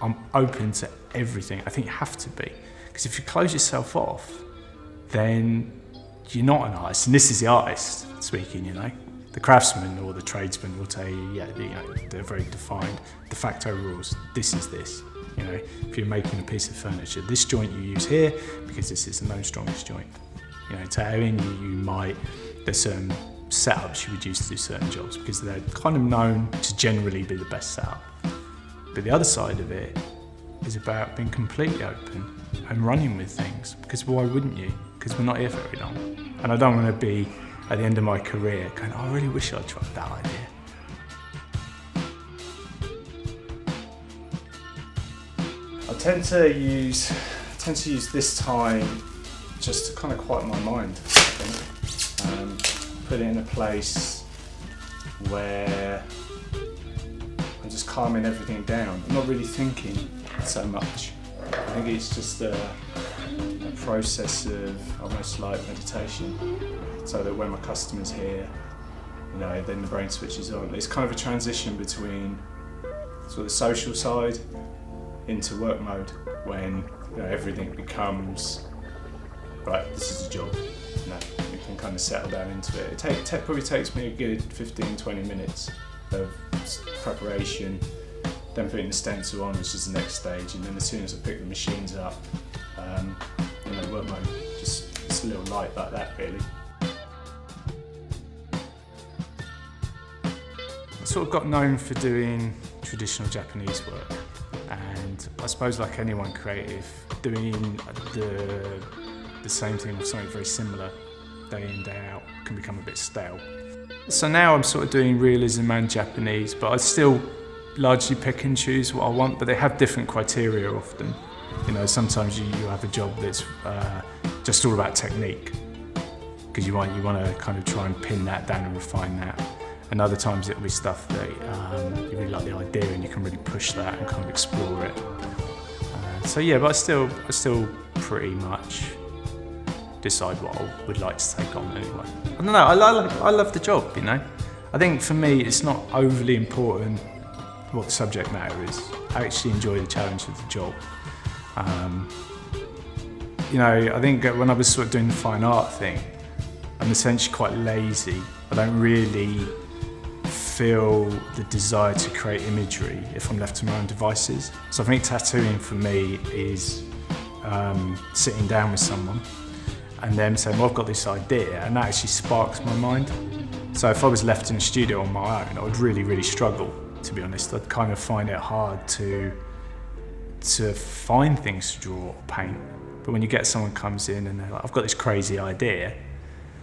I'm open to everything. I think you have to be, because if you close yourself off, then you're not an artist. And this is the artist speaking, you know. The craftsman or the tradesman will tell you, yeah, you know, they're very defined de facto rules. This is this. You know, if you're making a piece of furniture, this joint you use here because this is the known strongest joint. You know, tailoring, there's certain setups you would use to do certain jobs because they're kind of known to generally be the best setup. But the other side of it is about being completely open and running with things, because why wouldn't you? Because we're not here very long. And I don't want to be at the end of my career going, oh, I really wish I'd tried that idea. I tend to use this time just to kind of quiet my mind, I think. Put it in a place where I'm just calming everything down. I'm not really thinking so much. I think it's just a process of almost like meditation, so that when my customer's here, you know, then the brain switches on. It's kind of a transition between sort of the social side into work mode, when, you know, everything becomes, right, this is a job. You know, you can kind of settle down into it. It probably takes me a good 15-20 minutes of preparation, then putting the stencil on, which is the next stage, and then as soon as I pick the machines up, you know, work mode, just it's a little light like that, really. I sort of got known for doing traditional Japanese work, and I suppose like anyone creative, doing the same thing or something very similar day in, day out can become a bit stale. So now I'm sort of doing realism and Japanese, but I still largely pick and choose what I want, but they have different criteria often. You know, sometimes you have a job that's just all about technique, because you want to kind of try and pin that down and refine that. And other times it'll be stuff that you really like the idea and you can really push that and kind of explore it. So yeah, but I still pretty much decide what I would like to take on anyway. I don't know, I love the job, you know. I think for me it's not overly important what the subject matter is. I actually enjoy the challenge of the job. You know, I think when I was sort of doing the fine art thing, I'm essentially quite lazy. I don't really feel the desire to create imagery if I'm left to my own devices. So I think tattooing for me is sitting down with someone and then saying, well, I've got this idea, and that actually sparks my mind. So if I was left in a studio on my own, I would really, really struggle, to be honest. I'd kind of find it hard to find things to draw or paint. But when you get someone comes in and they're like, I've got this crazy idea,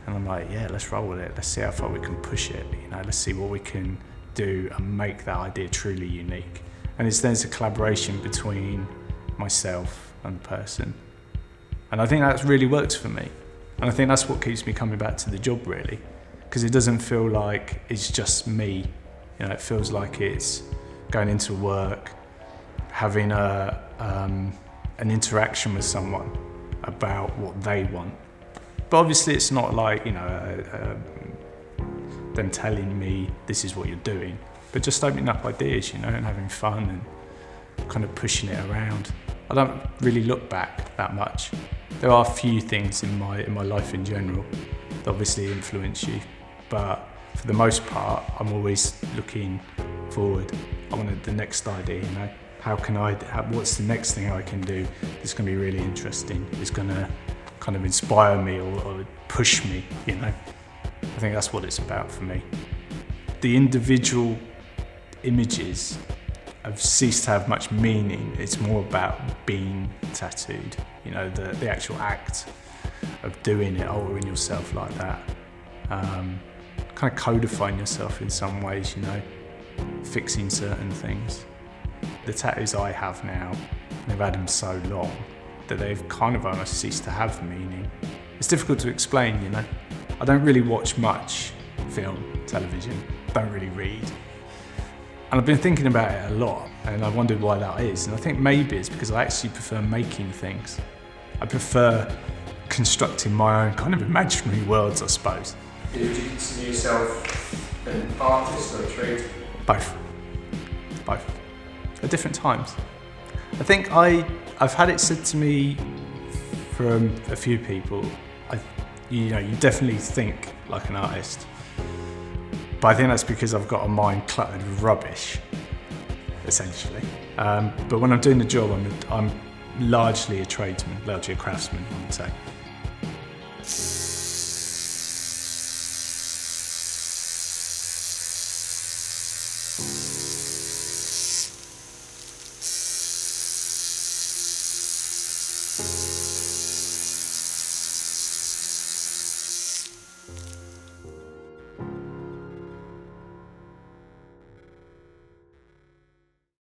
and I'm like, yeah, let's roll with it. Let's see how far we can push it. You know, let's see what we can do and make that idea truly unique. And there's a collaboration between myself and the person. And I think that really works for me. And I think that's what keeps me coming back to the job, really. Because it doesn't feel like it's just me. You know, it feels like it's going into work, having an interaction with someone about what they want. But obviously it's not like, you know, them telling me this is what you're doing, but just opening up ideas, you know, and having fun and kind of pushing it around. I don't really look back that much. There are a few things in my life in general that obviously influence you, but for the most part, I'm always looking forward. I want the next idea, you know. What's the next thing I can do that's going to be really interesting? It's going to kind of inspire me or push me, you know. I think that's what it's about for me. The individual images have ceased to have much meaning. It's more about being tattooed, you know, the actual act of doing it, altering yourself like that. Kind of codifying yourself in some ways, you know, fixing certain things. The tattoos I have now, they've had them so long that they've kind of almost ceased to have meaning. It's difficult to explain, you know. I don't really watch much film, television, don't really read. And I've been thinking about it a lot, and I wondered why that is. And I think maybe it's because I actually prefer making things. I prefer constructing my own kind of imaginary worlds, I suppose. Do you consider yourself an artist or a trade? Both. Both. At different times. I think I've had it said to me from a few people, you definitely think like an artist. But I think that's because I've got a mind cluttered with rubbish, essentially. But when I'm doing the job, I'm largely a tradesman, largely a craftsman, I would say.